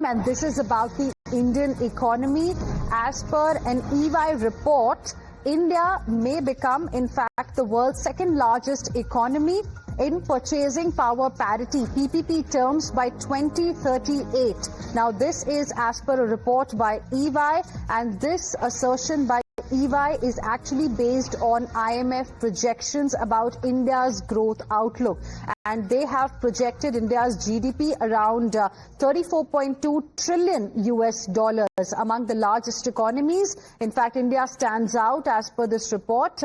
and this is about the Indian economy. As per an EY report, India may become, in fact, the world's second largest economy in purchasing power parity, PPP terms, by 2038. Now, this is as per a report by EY, and this assertion by EY is actually based on IMF projections about India's growth outlook. And they have projected India's GDP around 34.2 trillion US dollars, among the largest economies. In fact, India stands out as per this report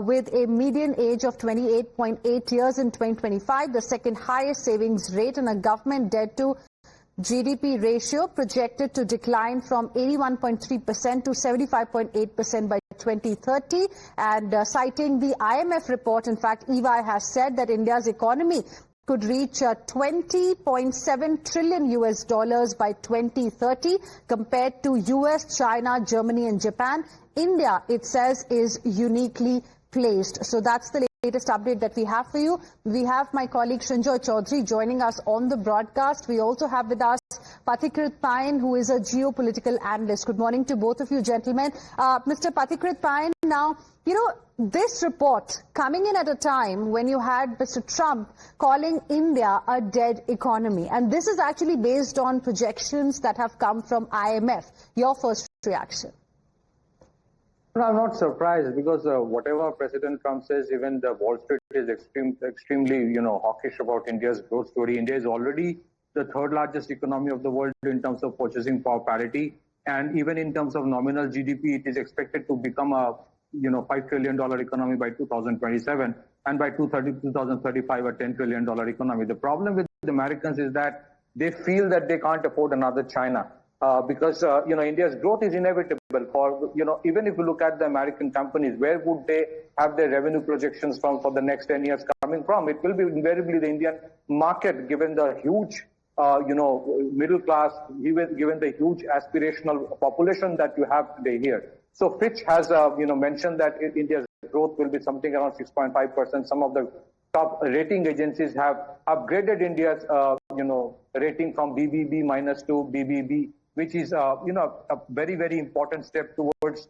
with a median age of 28.8 years in 2025, the second highest savings rate, and a government debt to GDP ratio projected to decline from 81.3% to 75.8% by 2030. And citing the IMF report, in fact, EY has said that India's economy could reach 20.7 trillion US dollars by 2030 compared to US, China, Germany and Japan. India, it says, is uniquely placed. So that's the latest update that we have for you. We have my colleague Srinjoy Chaudhary joining us on the broadcast. We also have with us Pathikrit Pain, who is a geopolitical analyst. Good morning to both of you, gentlemen. Mr. Pathikrit Pain, now, this report coming in at a time when you had Mr. Trump calling India a dead economy, and this is actually based on projections that have come from IMF. Your first reaction? No, I'm not surprised, because whatever President Trump says, even the Wall Street is extremely, hawkish about India's growth story. India is already the third largest economy of the world in terms of purchasing power parity, and even in terms of nominal GDP, it is expected to become a $5 trillion economy by 2027, and by 2035 a $10 trillion economy. The problem with the Americans is that they feel that they can't afford another China. Because India's growth is inevitable. For even if you look at the American companies, where would they have their revenue projections from for the next 10 years coming from? It will be invariably the Indian market, given the huge middle class, given the huge aspirational population that you have today here. So Fitch has mentioned that India's growth will be something around 6.5%. Some of the top rating agencies have upgraded India's rating from BBB minus to BBB, which is a very, very important step towards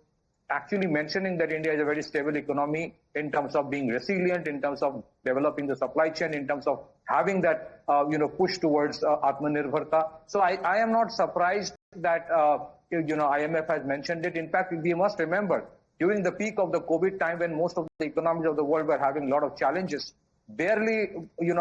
actually mentioning that India is a very stable economy in terms of being resilient, in terms of developing the supply chain, in terms of having that push towards Atmanirbharta. So I am not surprised that IMF has mentioned it. In fact, we must remember, during the peak of the COVID time, when most of the economies of the world were having a lot of challenges, barely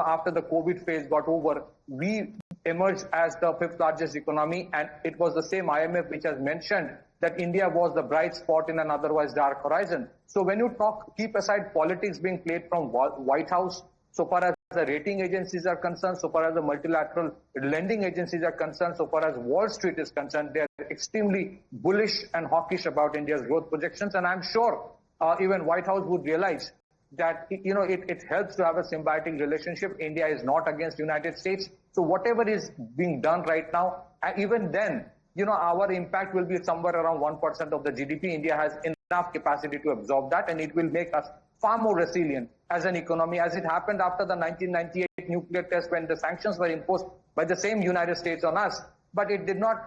after the COVID phase got over, we emerged as the fifth largest economy, and it was the same IMF which has mentioned that India was the bright spot in an otherwise dark horizon. So when you keep aside politics being played from White House, so far as the rating agencies are concerned, so far as the multilateral lending agencies are concerned, so far as Wall Street is concerned, they are extremely bullish and hawkish about India's growth projections. And I'm sure even White House would realize that it helps to have a symbiotic relationship. India is not against United States. So whatever is being done right now, even then, our impact will be somewhere around 1% of the GDP. India has enough capacity to absorb that, and it will make us far more resilient as an economy, as it happened after the 1998 nuclear test, when the sanctions were imposed by the same United States on us. But it did not,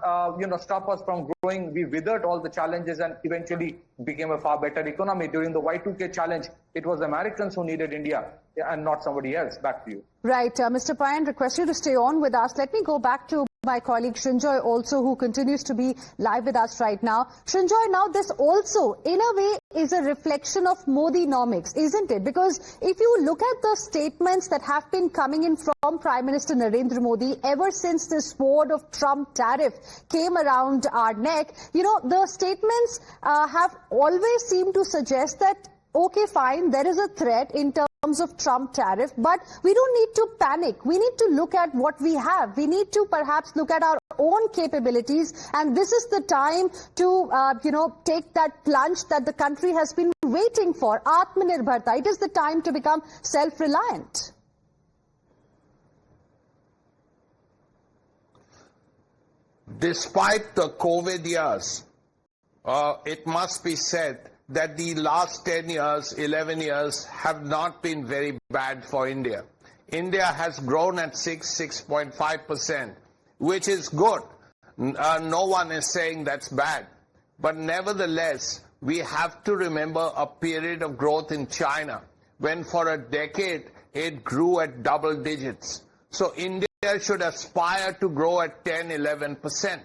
stop us from growing. We withered all the challenges and eventually became a far better economy. During the Y2K challenge, it was Americans who needed India and not somebody else. Back to you. Right. Mr. Payan, request you to stay on with us. Let me go back to my colleague Srinjoy also, who continues to be live with us right now. Srinjoy, now this also, in a way, is a reflection of Modi-Nomics, isn't it? Because if you look at the statements that have been coming in from Prime Minister Narendra Modi ever since this sword of Trump tariff came around our neck, the statements have always seemed to suggest that, okay, fine, there is a threat in terms of Trump tariff, but we don't need to panic. We need to look at what we have. We need to perhaps look at our own capabilities, and this is the time to, take that plunge that the country has been waiting for. Atmanirbharta. It is the time to become self-reliant. Despite the COVID years, it must be said that the last 10 years, 11 years have not been very bad for India. India has grown at 6.5%, which is good. No one is saying that's bad. But nevertheless, we have to remember a period of growth in China when for a decade it grew at double digits. So India should aspire to grow at 10, 11%.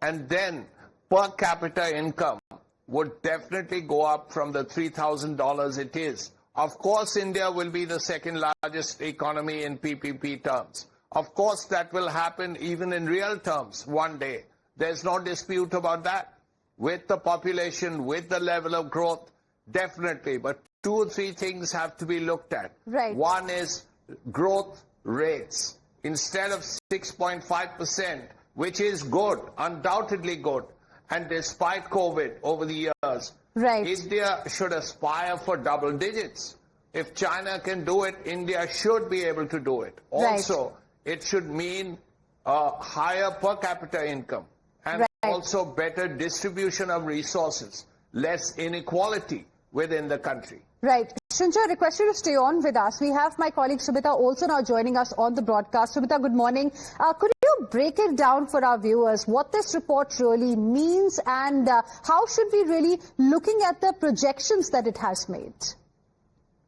And then per capita income would definitely go up from the $3,000 it is. Of course, India will be the second largest economy in PPP terms. Of course, that will happen even in real terms one day. There's no dispute about that. With the population, with the level of growth, definitely. But 2 or 3 things have to be looked at. Right. One is growth rates. Instead of 6.5%, which is good, undoubtedly good, and despite COVID over the years, right, India should aspire for double digits. If China can do it, India should be able to do it. Also, right, it should mean higher per capita income and right, also better distribution of resources, less inequality within the country. Right. Shincha, I request you to stay on with us. We have my colleague Subita also now joining us on the broadcast. Subita, good morning. Could you break it down for our viewers what this report really means and how should we really looking at the projections that it has made?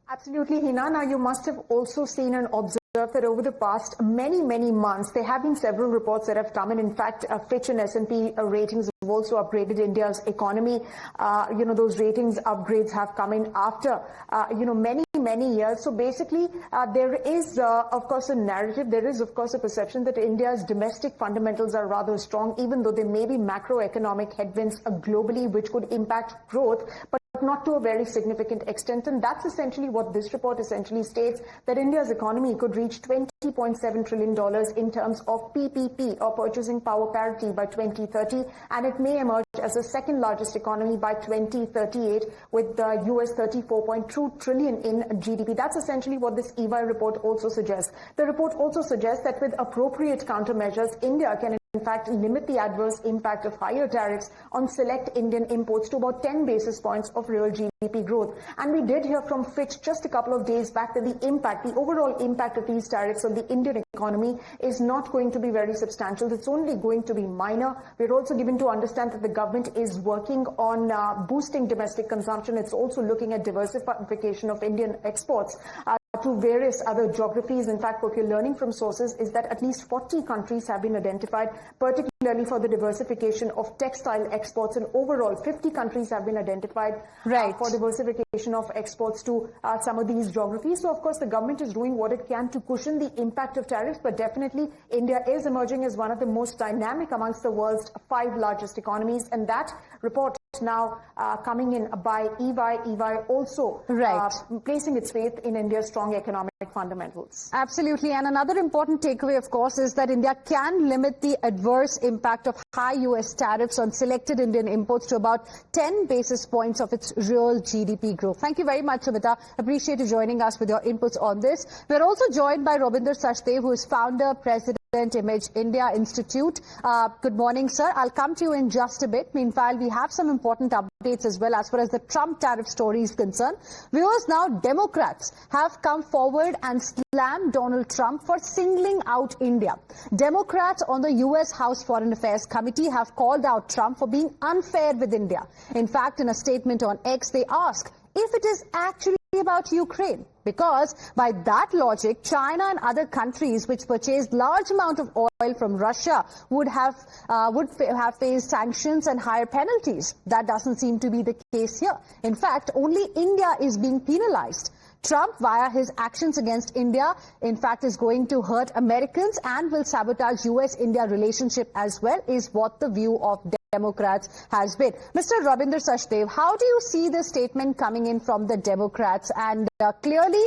Absolutely, Hina. Now, you must have also seen and observed that over the past many months, there have been several reports that have come in. In fact, Fitch and S&P ratings have also upgraded India's economy. Those ratings upgrades have come in after, many years. So basically, there is, of course, a narrative. There is, of course, a perception that India's domestic fundamentals are rather strong, even though there may be macroeconomic headwinds globally which could impact growth, but not to a very significant extent. And that's essentially what this report essentially states, that India's economy could reach $20.7 trillion in terms of PPP, or purchasing power parity, by 2030, and it may emerge as the second largest economy by 2038 with the US $34.2 trillion in GDP. That's essentially what this EY report also suggests. The report also suggests that with appropriate countermeasures, India can in fact limit the adverse impact of higher tariffs on select Indian imports to about 10 basis points of real GDP growth. And we did hear from Fitch just a couple of days back that the overall impact of these tariffs on the Indian economy is not going to be very substantial. It's only going to be minor. We're also given to understand that the government is working on boosting domestic consumption. It's also looking at diversification of Indian exports to various other geographies. In fact, what we're learning from sources is that at least 40 countries have been identified, particularly for the diversification of textile exports, and overall 50 countries have been identified for diversification of exports to some of these geographies. So, of course, the government is doing what it can to cushion the impact of tariffs, but definitely India is emerging as one of the most dynamic amongst the world's 5 largest economies, and that report now coming in by EY also placing its faith in India's strong economic fundamentals. Absolutely. And another important takeaway, of course, is that India can limit the adverse impact of high US tariffs on selected Indian imports to about 10 basis points of its real GDP growth. Thank you very much, Subita. Appreciate you joining us with your inputs on this. We're also joined by Rabinder Sachdev, who is founder, president, Image India Institute. Good morning, sir. I'll come to you in just a bit. Meanwhile, we have some important updates as well as far as the Trump tariff story is concerned. Viewers, now Democrats have come forward and slammed Donald Trump for singling out India. Democrats on the US House Foreign Affairs Committee have called out Trump for being unfair with India. In fact, in a statement on X, they ask if it is actually about Ukraine, because by that logic, China and other countries which purchased large amount of oil from Russia would have faced sanctions and higher penalties. That doesn't seem to be the case here. In fact, only India is being penalized. Trump, via his actions against India, in fact, is going to hurt Americans and will sabotage US-India relationship as well, is what the view of Democrats has been. Mr. Rabinder Sachdev, how do you see this statement coming in from the Democrats? And clearly,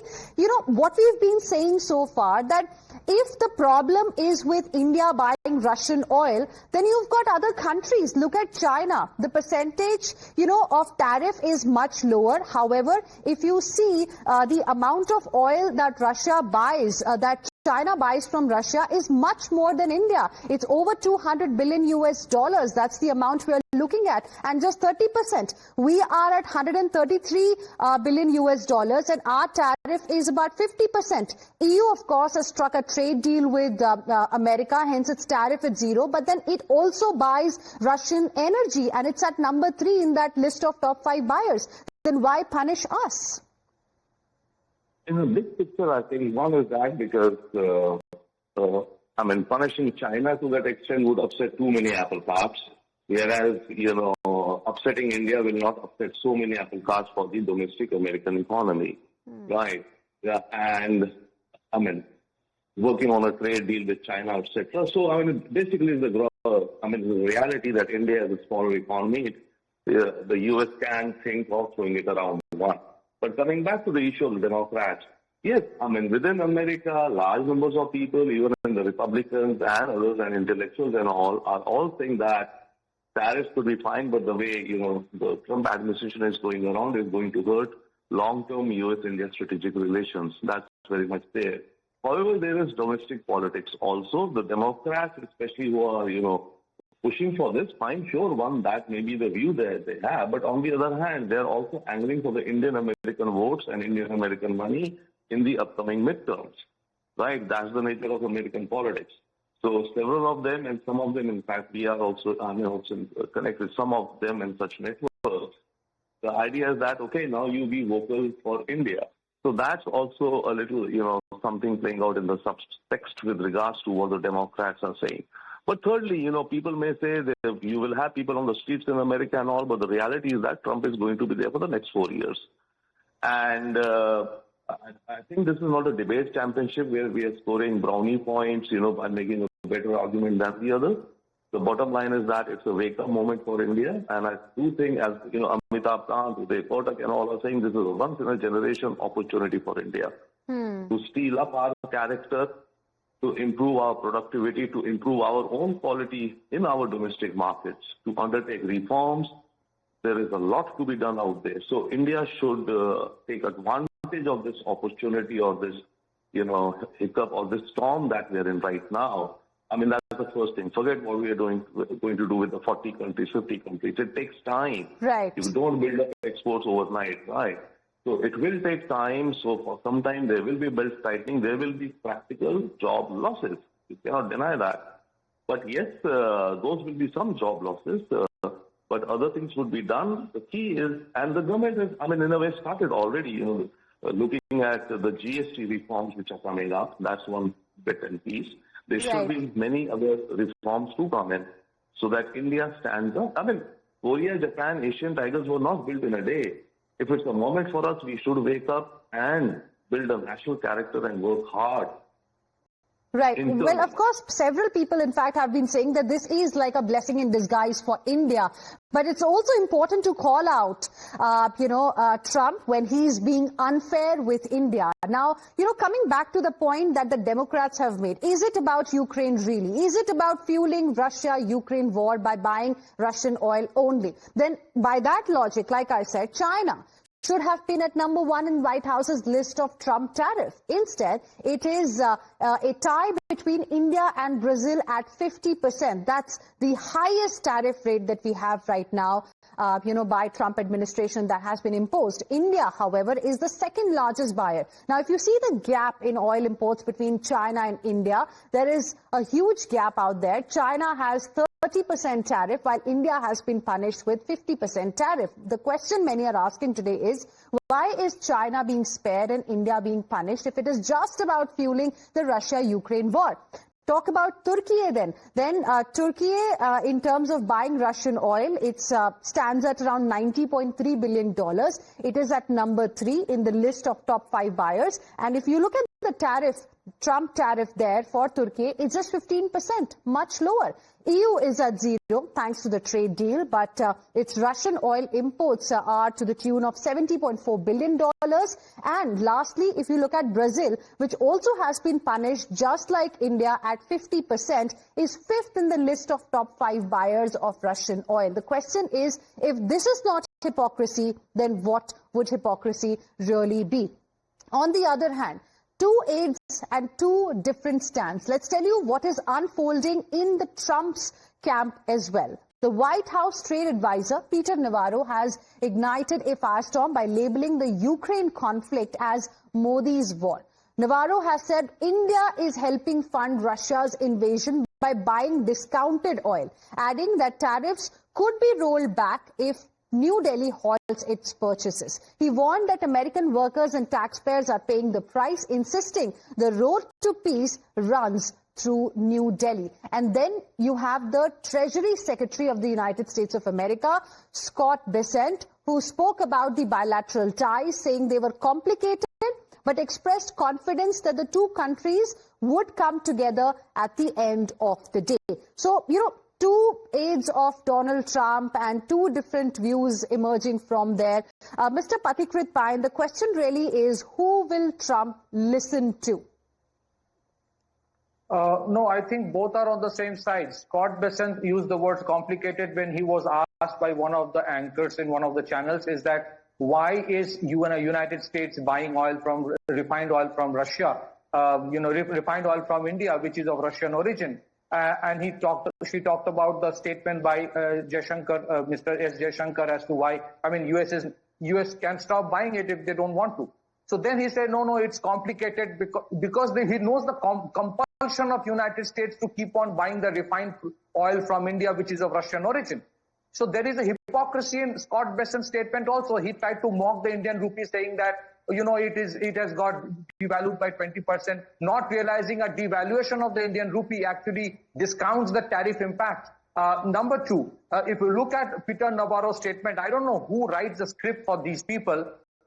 what we've been saying so far, that if the problem is with India buying Russian oil, then you've got other countries. Look at China. The percentage, of tariff is much lower. However, if you see the amount of oil that Russia buys, that China buys from Russia is much more than India. It's over $200 billion US. That's the amount we're looking looking at, and just 30%. We are at 133 billion US dollars, and our tariff is about 50%. EU, of course, has struck a trade deal with America, hence its tariff at zero, but then it also buys Russian energy, and it's at number 3 in that list of top 5 buyers. Then why punish us? In the big picture, I think one is that because, punishing China to that extent would upset too many apple carts, whereas, upsetting India will not upset so many apple carts for the domestic American economy, right? Yeah, and, working on a trade deal with China, etc. So, basically, the reality that India is a smaller economy, the U.S. can think of throwing it around one. But coming back to the issue of the Democrats, yes, within America, large numbers of people, even in the Republicans and others and intellectuals and all, are all saying that tariffs could be fine, but the way, the Trump administration is going around is going to hurt long-term U.S.-India strategic relations. That's very much there. However, there is domestic politics also. The Democrats, especially who are, pushing for this, fine, sure, that may be the view that they have. But on the other hand, they're also angling for the Indian-American votes and Indian-American money in the upcoming midterms, right? That's the nature of American politics. So several of them, and some of them, in fact, we are also, connected some of them in such networks. The idea is that, okay, now you be vocal for India. So that's also a little, something playing out in the subtext with regards to what the Democrats are saying. But thirdly, people may say that you will have people on the streets in America and all, but the reality is that Trump is going to be there for the next 4 years. And I think this is not a debate championship where we are scoring brownie points, by making a better argument than the other. The bottom line is that it's a wake-up moment for India. And I do think, as, Amitabh Kant, Uday Kotak and all are saying, this is a once-in-a-generation opportunity for India to steel up our character, to improve our productivity, to improve our own quality in our domestic markets, to undertake reforms. There is a lot to be done out there. So India should take advantage of this opportunity or this, hiccup or this storm that we are in right now. That's the first thing. Forget what we are going to do with the 40 countries, 50 countries. It takes time. Right. You don't build up exports overnight, right? So it will take time. So for some time, there will be belt tightening. There will be practical job losses. You cannot deny that. But yes, those will be some job losses. But other things would be done. The key is, and the government has, in a way, started already, looking at the GST reforms which are coming up. That's one bit and piece. There should be many other reforms to come in so that India stands up. Korea, Japan, Asian tigers were not built in a day. If it's a moment for us, we should wake up and build a national character and work hard. Right. Well, of course, several people, in fact, have been saying that this is like a blessing in disguise for India. But it's also important to call out, Trump when he's being unfair with India. Now, coming back to the point that the Democrats have made, is it about Ukraine really? Is it about fueling Russia-Ukraine war by buying Russian oil only? Then by that logic, like I said, China should have been at number 1 in White House's list of Trump tariff. Instead, it is a tie between India and Brazil at 50%. That's the highest tariff rate that we have right now, by Trump administration that has been imposed. India, however, is the second largest buyer. Now, if you see the gap in oil imports between China and India, there is a huge gap out there. China has 30% tariff, while India has been punished with 50% tariff. The question many are asking today is, why is China being spared and India being punished if it is just about fueling the Russia-Ukraine war? Talk about Turkey then. Turkey, in terms of buying Russian oil, it stands at around $90.3 billion. It is at number 3 in the list of top 5 buyers. And if you look at the tariff, Trump tariff there for Turkey, it's just 15%, much lower. EU is at 0 thanks to the trade deal, but its Russian oil imports are to the tune of $70.4 billion. And lastly, if you look at Brazil, which also has been punished just like India at 50%, is 5th in the list of top 5 buyers of Russian oil. The question is, if this is not hypocrisy, then what would hypocrisy really be? On the other hand, 2 aides and 2 different stands. Let's tell you what is unfolding in the Trump's camp as well. The White House trade advisor, Peter Navarro, has ignited a firestorm by labeling the Ukraine conflict as Modi's war. Navarro has said India is helping fund Russia's invasion by buying discounted oil, adding that tariffs could be rolled back if New Delhi halts its purchases. He warned that American workers and taxpayers are paying the price, insisting the road to peace runs through New Delhi. And then you have the Treasury Secretary of the United States of America, Scott Bessent, who spoke about the bilateral ties, saying they were complicated, but expressed confidence that the two countries would come together at the end of the day. So, two aides of Donald Trump and two different views emerging from there. Mr. Pathikrit Payan, the question really is, who will Trump listen to? No, I think both are on the same side. Scott Bessent used the word complicated when he was asked by one of the anchors in one of the channels, is that why is United States buying refined oil from Russia, refined oil from India, which is of Russian origin? And she talked about the statement by Jaishankar, Mr. S. Jaishankar, as to why, US can stop buying it if they don't want to. So then he said, no, it's complicated because he knows the compulsion of United States to keep on buying the refined oil from India, which is of Russian origin. So there is a hypocrisy in Scott Bessent's statement also. He tried to mock the Indian rupee, saying that, it has got devalued by 20%, not realizing a devaluation of the Indian rupee actually discounts the tariff impact. Number two, if you look at Peter Navarro's statement, I don't know who writes the script for these people.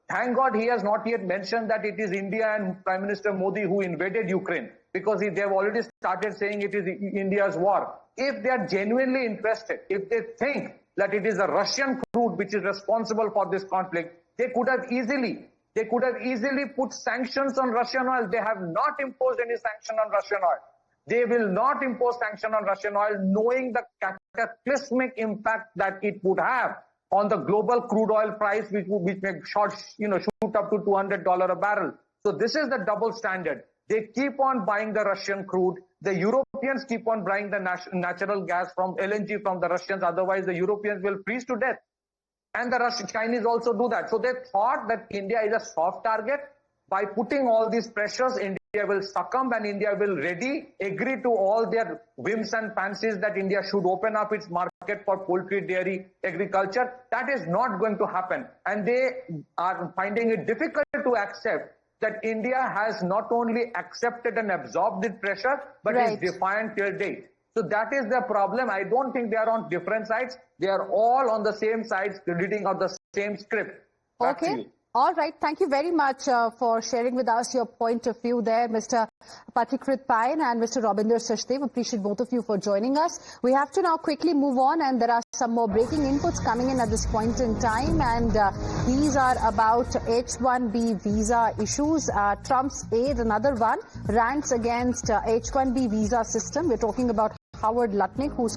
Thank God he has not yet mentioned that it is India and Prime Minister Modi who invaded Ukraine, because they have already started saying it is India's war. If they are genuinely interested, if they think that it is a Russian crude which is responsible for this conflict, they could have easily put sanctions on Russian oil. They have not imposed any sanction on Russian oil. They will not impose sanction on Russian oil, knowing the cataclysmic impact that it would have on the global crude oil price, which may shoot up to $200 a barrel. So this is the double standard. They keep on buying the Russian crude. The Europeans keep on buying the natural gas from LNG from the Russians. Otherwise, the Europeans will freeze to death. And the Chinese also do that. So they thought that India is a soft target. By putting all these pressures, India will succumb and India will agree to all their whims and fancies that India should open up its market for poultry, dairy, agriculture. That is not going to happen. And they are finding it difficult to accept that India has not only accepted and absorbed the pressure, but is defiant till date. So that is the problem. I don't think they are on different sides. They are all on the same sides, reading out the same script. Back to you. All right. Thank you very much for sharing with us your point of view there, Mr. Pathikrit Payan and Mr. Robinder Sachdev. Appreciate both of you for joining us. We have to now quickly move on, and there are some more breaking inputs coming in at this point in time, and these are about H-1B visa issues. Trump's aide, another one, rants against H-1B visa system. We're talking about Howard Lutnick, who's